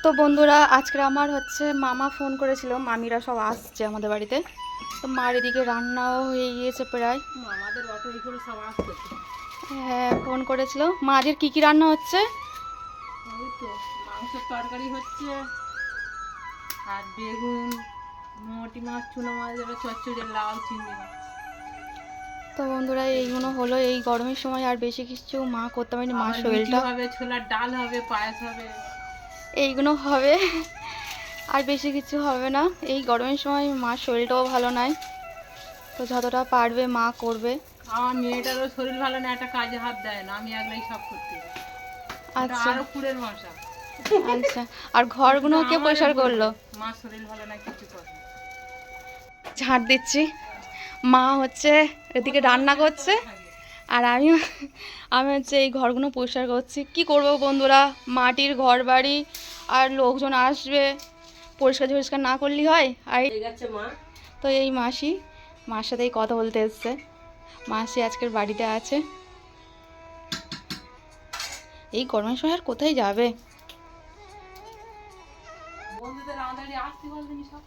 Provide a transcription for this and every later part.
তো বন্ধুরা আজকে আমার হচ্ছে মামা ফোন করেছিল, মামিরা সব আসছে আমাদের বাড়িতে। তো মার এদিকে রান্নাও হয়ে গিয়েছে প্রায়। আমাদের অটো এগুলো সব আসছে। হ্যাঁ ফোন করেছিল। মা আজের কী কী রান্না হচ্ছে? ওই তো মাংসের তরকারি হচ্ছে, আর বেগুন, মোটি মাছ, চুনো মাছ, এবার চচ্চড়ি, লাউ, চিংড়ি মাছ। তো বন্ধুরা এইগুলো হলো এই গরমের সময়, আর বেশি কিছু মা করতে পারেনি, মার আবার লুচি শরীরটা হবে, ছোলার ডাল হবে, পায়েস হবে। এইগুলো হবে, আর বেশি কিছু হবে না। এই গরমের সময় মার শরীরটাও ভালো নয়, তো যতটা পারবে মা করবে। আমার মেয়েটারও শরীর ভালো না, একটা কাজে হাত দেয় না, আমি একলাই সব করতে পারি। ওটা আচ্ছা আরো কুড়ের মশা। আচ্ছা, আর ঘরগুলো কে পরিষ্কার করলো? মার শরীর ভালো না, কিছু করে না। ঝাঁট দিচ্ছি, মা হচ্ছে এদিকে রান্না করছে, আর আমি আমি হচ্ছে এই ঘরগুলো পরিষ্কার করছি। কি করব বন্ধুরা, মাটির ঘর বাড়ি, আর লোকজন আসবে, পরিষ্কার পরিষ্কার না করলেই হয়। আর তো এই মাসি, মার সাথেই কথা বলতে এসছে। মাসি আজকের বাড়িতে আছে। এই গরমের সময় আর কোথায় যাবে? বন্ধুদের আমাদের আসতে বলবেন সব।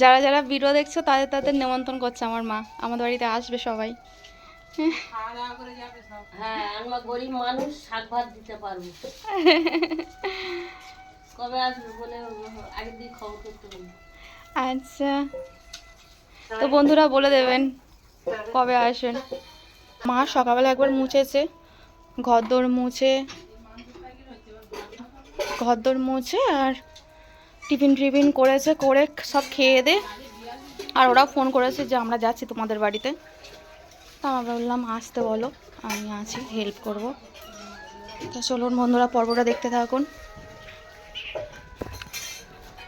যারা যারা ভিডিও দেখছো তাদের তাদের নিমন্ত্রণ করছে আমার মা, আমাদের বাড়িতে আসবে সবাই। হ্যাঁ, আমরা গরিব মানুষ, শাক ভাত দিতে পারবো। কবে আসবে বলে আগের দিন খবর করতে বলবো। আচ্ছা, তো বন্ধুরা বলে দেবেন কবে আসবেন। মা সকালবেলা একবার মুছেছে, ঘরদোর মুছে আর টিফিন টিফিন করেছে, করে সব খেয়ে দে। আর ওরা ফোন করেছে যে আমরা যাচ্ছি তোমাদের বাড়িতে। তা আমরা বললাম আসতে বলো, আমি আছি, হেল্প করব। তো চলুন বন্ধুরা পর্বটা দেখতে থাকুন।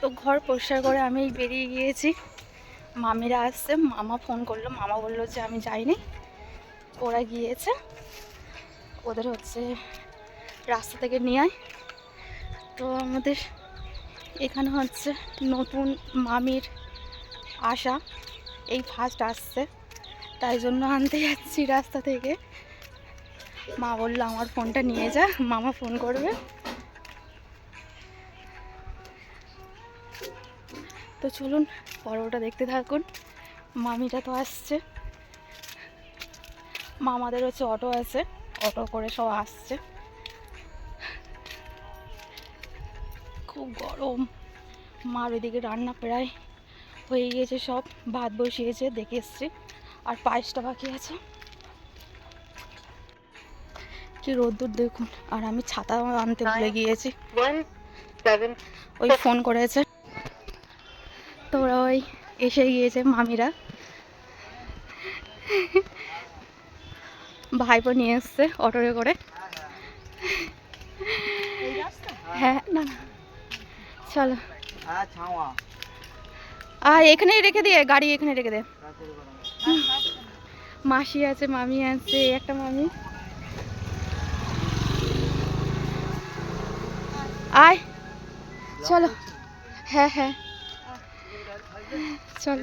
তো ঘর পরিষ্কার করে আমি বেরিয়ে গিয়েছি, মামিরা আসছে। মামা ফোন করলো, মামা বললো যে আমি যাইনি, ওরা গিয়েছে, ওদের হচ্ছে রাস্তা থেকে নিয়ে আয়। তো আমাদের এখানে হচ্ছে নতুন মামির আসা, এই ফার্স্ট আসছে, তাই জন্য আনতে যাচ্ছি রাস্তা থেকে। মা বললো আমার ফোনটা নিয়ে যা, মামা ফোন করবে। তো চলুন পর্বটা দেখতে থাকুন। মামিটা তো আসছে, মামাদের হচ্ছে অটো আছে, অটো করে সব আসছে। খুব গরম। মার ওইদিকে রান্না প্রায় হয়ে গিয়েছে, সব ভাত বসিয়েছে, দেখে এসছি, আর পায়েসটা বাকি আছে। কি রোদ্দুর দেখুন, আর আমি ছাতা আনতে ভুলে গিয়েছি, ওই ফোন করেছে। তো ওরা ওই এসে গিয়েছে মামিরা, ভাইপো নিয়ে এসছে অটোরে করে। হ্যাঁ না না চলো, আর এখানেই রেখে দিয়ে, গাড়ি এখানে রেখে দে। মাসি আছে, মামি আছে, একটা মামি। আয় চলো, হ্যাঁ হ্যাঁ চলো।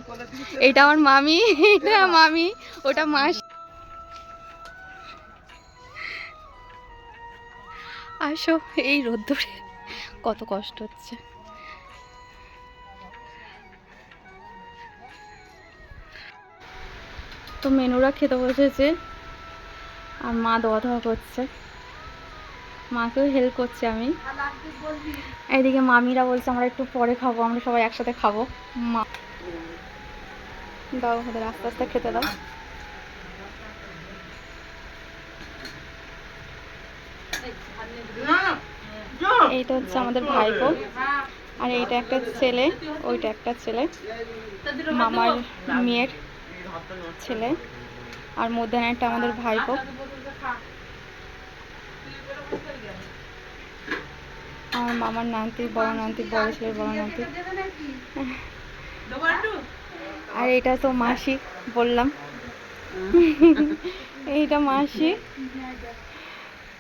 এইটা আমার মামি, এটা মামি, ওটা মাসি। আসো, এই রোদ্দুরে কত কষ্ট হচ্ছে। তো মেনুরা খেতে বসেছে, আর মা দেওয়া দেওয়া করছে, মাকেও হেল্প করছে আমি। এইদিকে মামিরা বলছে আমরা একটু পরে খাবো, আমরা সবাই একসাথে খাবো। মা দাও, ওদের আস্তে আস্তে খেতে দাও। এইটা হচ্ছে আমাদের ভাইপো, আর এইটা একটা ছেলে, ওইটা একটা ছেলে, মামার মেয়ের ছেলে, আর মধ্যে একটা আমাদের ভাইপো। আমার মামার নাতি, বড় নাতি, বড় ছেলের বড় নাতি। আর এটা তো মাসি বললাম, এইটা মাসি,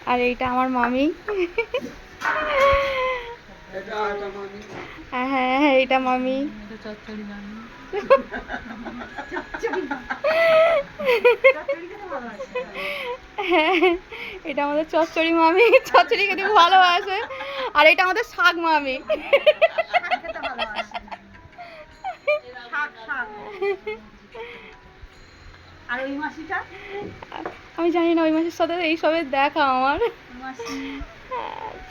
আর এইটা আমার মামি। হ্যাঁ হ্যাঁ এইটা মামি। হ্যাঁ, এটা আমাদের চচ্চড়ি মামি, চচ্চড়ি খেতে খুব ভালোবাসে। আর এটা আমাদের শাক মামি। আর ওই মাসিটা আমি জানি না ওই মাসের সাথে এইসবের দেখা আমার।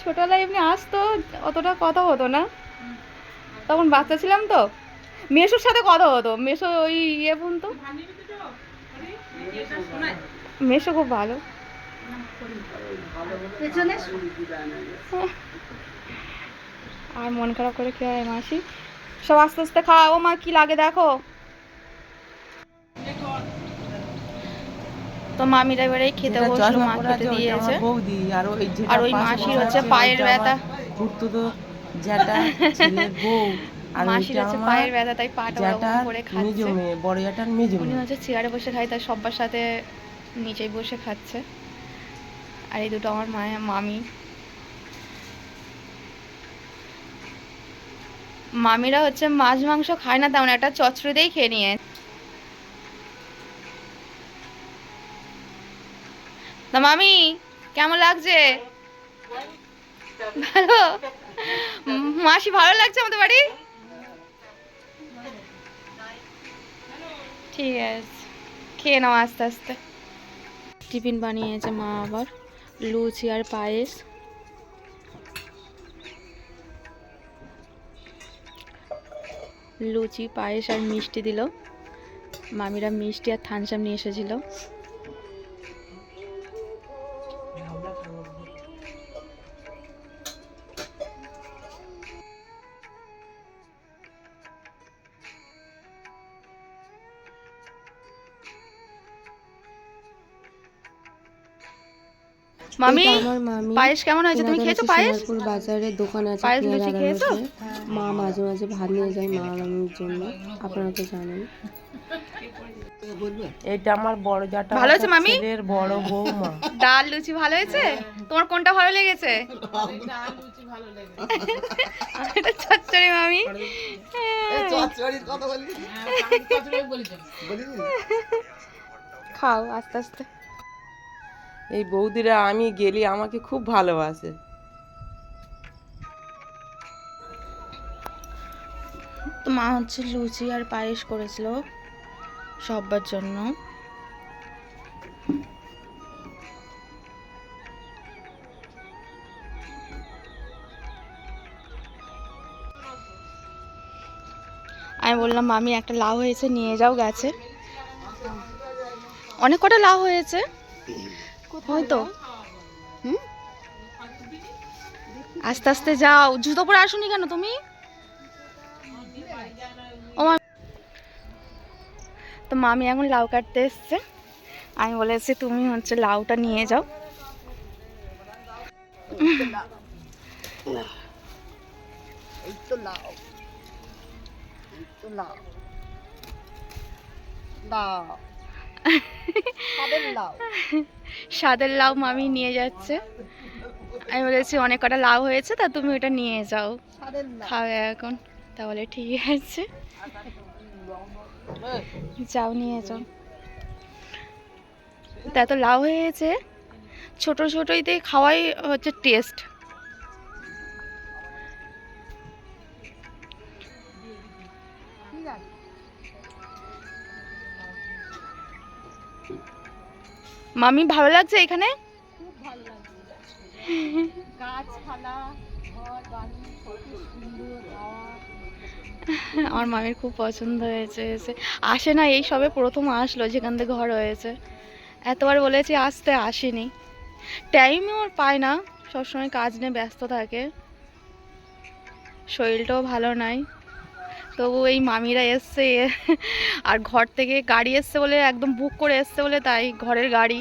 ছোটবেলায় এমনি আসতো, অতটা কথা হতো না, তখন বাচ্চা ছিলাম তো। মেসোর সাথে কথা হতো, মেসো ওই ইয়ে বুনতো। মেসো খুব ভালো। আর মন খারাপ করে কি হয় মাসি? সব আস্তে আস্তে খাওয়া। ও মা কি লাগে দেখো। তো মামিরা এবারে খেতে বসলো, মা খেতে দিয়েছে। বৌদি আর ওই আর ওই মাসির হচ্ছে পায়ের ব্যথা, তো জ্যাটা ছেলের বউ। আর মাসির হচ্ছে পায়ের ব্যথা, তাই পাটা ওরকম করে খাচ্ছে। বড় জ্যাটার মেজো উনি হচ্ছে চেয়ারে বসে খায়, তাই সব্বার সাথে নিচেই বসে খাচ্ছে। আর এই দুটো আমার মামি। মামিরা হচ্ছে মাছ মাংস খায় না, তেমন একটা চচ্চড়িতেই খেয়ে নিয়ে। তা মামি কেমন লাগছে? ভালো? মাসি ভালো লাগছে আমাদের বাড়ি? ঠিক আছে, খেয়ে নাও আস্তে আস্তে। টিফিন বানিয়েছে মা, আবার লুচি আর পায়েস। লুচি, পায়েস আর মিষ্টি দিল। মামিরা মিষ্টি আর থানসাম নিয়ে এসেছিল। মামি, পায়েস কেমন হয়েছে? তুমি খেয়েছো পায়েস? বাজারে দোকান আছে, পায়েস লুচি খেয়েছো? মা মাঝে মাঝে ভাত নিয়ে যায় মা আর আমির জন্য, আপনারা তো জানেন। এটা আমার বড় জ্যাঠা, ভালো হয়েছে মামি? ছেলের বড় বৌমা। ডাল লুচি ভালো হয়েছে? তোমার কোনটা ভালো লেগেছে? এটা চচ্চড়ি মামি। খাও আস্তে আস্তে। এই বৌদিরা আমি গেলি আমাকে খুব ভালোবাসে। তো মা হচ্ছে লুচি আর পায়েস করেছিল সবার জন্য। আমি বললাম মামি একটা লাউ হয়েছে নিয়ে যাও, গেছে। অনেক কটা লাউ হয়েছে হয়তো। আস্তে আস্তে যাও, জুতো পরে আসুনি কেন তুমি? তো মামি এখন লাউ কাটতে এসছে। আমি বলেছি তুমি হচ্ছে লাউটা নিয়ে যাও। স্বাদের লাউ মামি নিয়ে যাচ্ছে। আমি বলেছি অনেক কটা লাউ হয়েছে, তা তুমি ওটা নিয়ে যাও, খাবে এখন। তাহলে ঠিক আছে, যাও নিয়ে যাও। তা এত লাউ হয়েছে, ছোট ছোটইতে খাওয়াই হচ্ছে টেস্ট। মামি ভালো লাগছে এখানে? আমার মামির খুব পছন্দ হয়েছে। আসে না, এই সবে প্রথম আসলো যেখান থেকে ঘর হয়েছে। এতবার বলেছি আসতে, আসেনি। টাইমও ওর পায় না, সবসময় কাজ নিয়ে ব্যস্ত থাকে, শরীরটাও ভালো নাই। তবু এই মামিরা এসছে, আর ঘর থেকে গাড়ি এসছে বলে, একদম বুক করে এসছে বলে, তাই ঘরের গাড়ি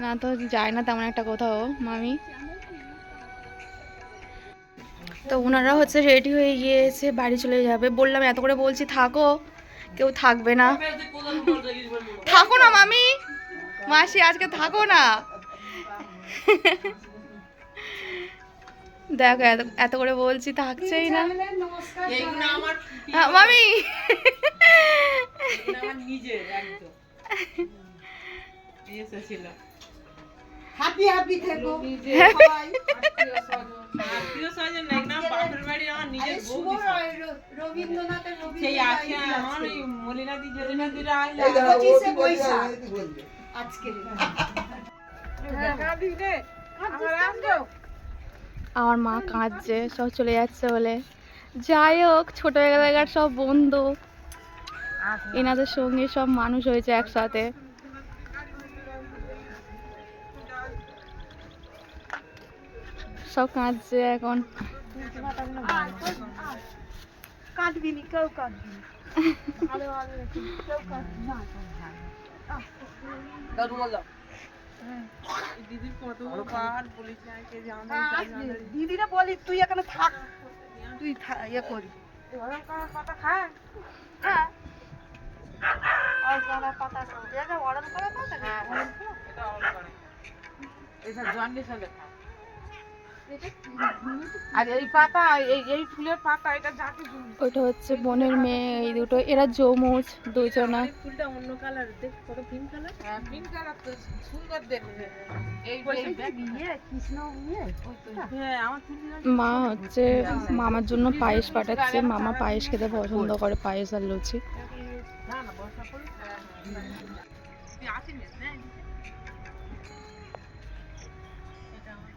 না তো যায় না তেমন একটা কোথাও মামি। তো ওনারা হচ্ছে রেডি হয়ে গিয়েছে, বাড়ি চলে যাবে। বললাম এত করে বলছি থাকো, কেউ থাকবে না। থাকো না মামি, মাসি আজকে থাকো না। দেখো এত করে বলছি থাকছেই না মামি। হ্যাপি হ্যাপি থেকো নিজে সবাই। আত্মীয় স্বজন না, একদম বাপের বাড়ির আমার নিজের বউ শুভ রবীন্দ্রনাথের সেই আছে রবীন্দ্রনাথ আমার ওই মলিনাদি জলিনাদিরা আইলা 25শে বৈশাখ আজকে আমার মা কাঁদছে, সব চলে যাচ্ছে বলে। যাই হোক, ছোটবেলাকার সব বন্ধু, এনাদের সঙ্গে সব মানুষ হয়েছে একসাথে। সব কাঁদছে এখন। কাঁদবি নি, কেউ কাঁদবি না। ভালো ভালো রেখে কেউ কাঁদবি না। দিদির কতবার বলেছি আজকে যে আমাদের দিদিরা বলি তুই এখানে থাক, তুই ইয়ে করি গরম করার কথা খা। হ্যাঁ আর যারা পাতা যেটা অর্ডার করে পাতা এটা অন করে এটা জন্ডিস হলে খা। আর এই পাতা এই ফুলের পাতা এটা যাকে ওইটা হচ্ছে বোনের মেয়ে, এই দুটো এরা যমুজ দুজনা। ফুলটা অন্য কালার, দেখ কত পিঙ্ক কালার। হ্যাঁ পিঙ্ক কালার তো সুন্দর দেখতে। এই কৃষ্ণ হ্যাঁ আমার চুল মা হচ্ছে মামার জন্য পায়েস পাঠাচ্ছে। মামা পায়েস খেতে পছন্দ করে, পায়েস আর লুচি। না না বর্ষা পড়ি তুই আসিস না। এটা আমার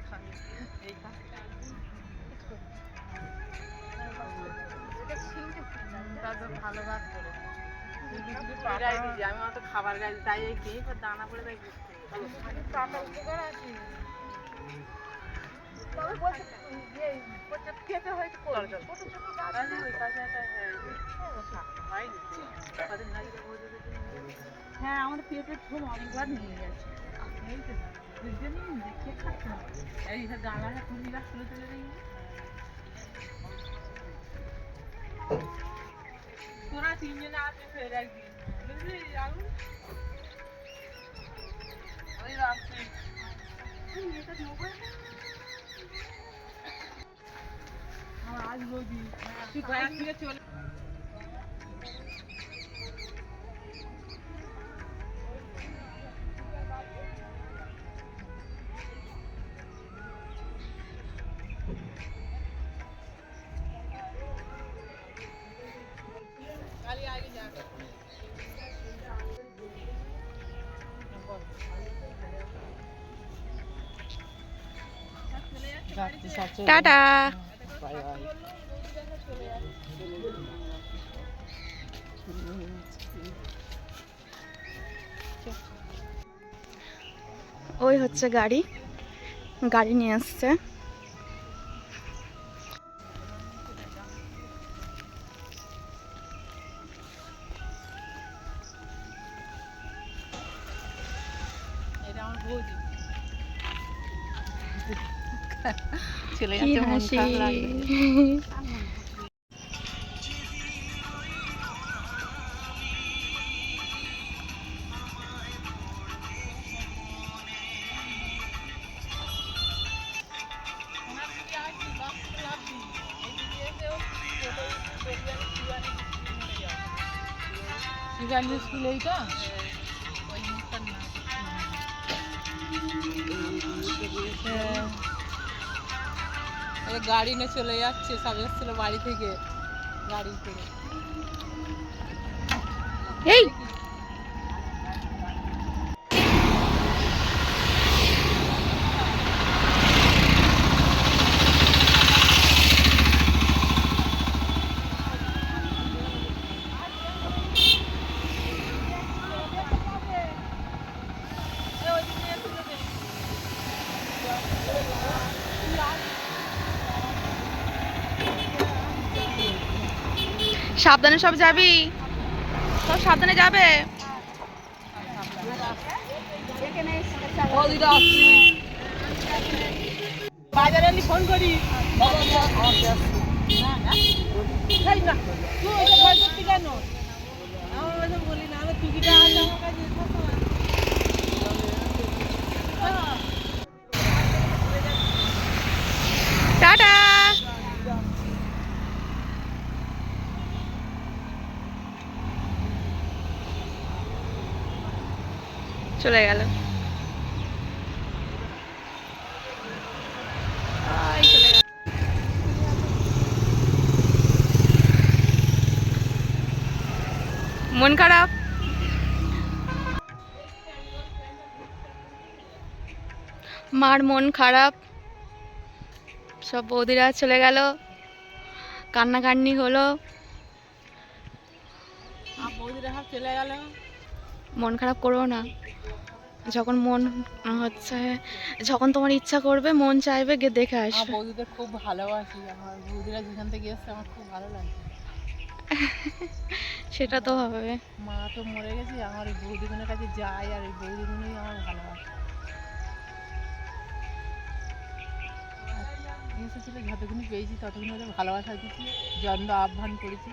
খাবে এই পাতা ভালো ভাত করে আমি অত খাবার গাছ তাই এই খেয়ে দানা পড়ে তাই পাতা উপকার আছে। খেতে হয়তো করবে হ্যাঁ আমাদের পেঁপের ঝোল অনেকবার নিয়ে গেছে। এই তো দেখে খাচ্ছে না এই দানা খুলি গাছ তুলে তুলে দিই। তোরা তিনজনে আসবে ফের একদিন বুঝলি আগুন ওই রাস্তায় আজ রোদি তুই কয়েক থেকে চলে টাটা। ওই হচ্ছে গাড়ি, গাড়ি নিয়ে আসছে। এটা আমার বৌদি চলে কি যাচ্ছে মন হাসি। খারাপ লাগবে। শিবানী স্কুল এইটা ওই মুখটার নাম গাড়ি নিয়ে চলে যাচ্ছে, সব এসেছিল বাড়ি থেকে গাড়ি করে। এই সাবধানে সব যাবি, সব সাবধানে যাবে। বাজারে ফোন করি কেন আমার বলি না টিকিটা আছে আমার কাছে। টাটা। চলে গেল। মন খারাপ? মার মন খারাপ, সব বৌদিরা চলে গেল, কান্নাকান্নি হলো। আর বৌদিরা সব চলে গেল। মন খারাপ করো না, যখন মন হচ্ছে, যখন তোমার ইচ্ছা করবে, মন চাইবে গিয়ে দেখে আমার আসবে। বৌদিদের খুব ভালোবাসি, আমার বৌদিরা যেখান থেকে এসছে আমার খুব ভালো লাগে। সেটা তো হবে। মা তো মরে গেছে, আমার এই বৌদিগুনের কাছে যাই আর এই বৌদিগুলোই আমার ভালোবাসে। এসেছিল যতক্ষণই পেয়েছি ততক্ষণ ওদের ভালোবাসা দিচ্ছি, যত্ন আহ্বান করেছি,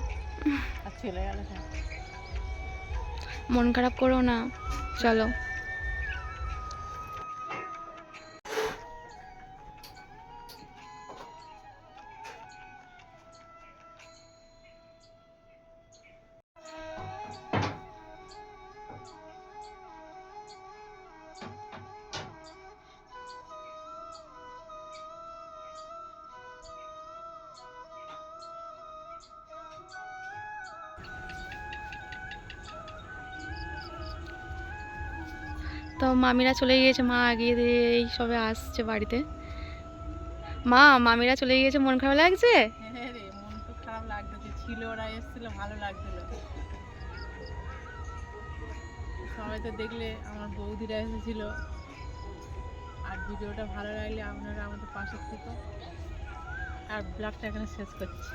আর চলে গেল সব। মন খারাপ করো না, চলো। তো মামিরা চলে গিয়েছে, মা আগিয়ে দিয়ে এই সবে আসছে বাড়িতে। মা, মামিরা চলে গিয়েছে, মন খারাপ লাগছে? হ্যাঁ রে, মন তো খারাপ লাগতেছে, ছিল ওরা এসেছিল ভালো লাগছিল। সবাই তো দেখলে আমার বৌদিরা এসেছিল। আর ভিডিওটা ভালো লাগলে আপনারা আমাদের পাশে থেকো। আর ব্লগটা এখানে শেষ করছি।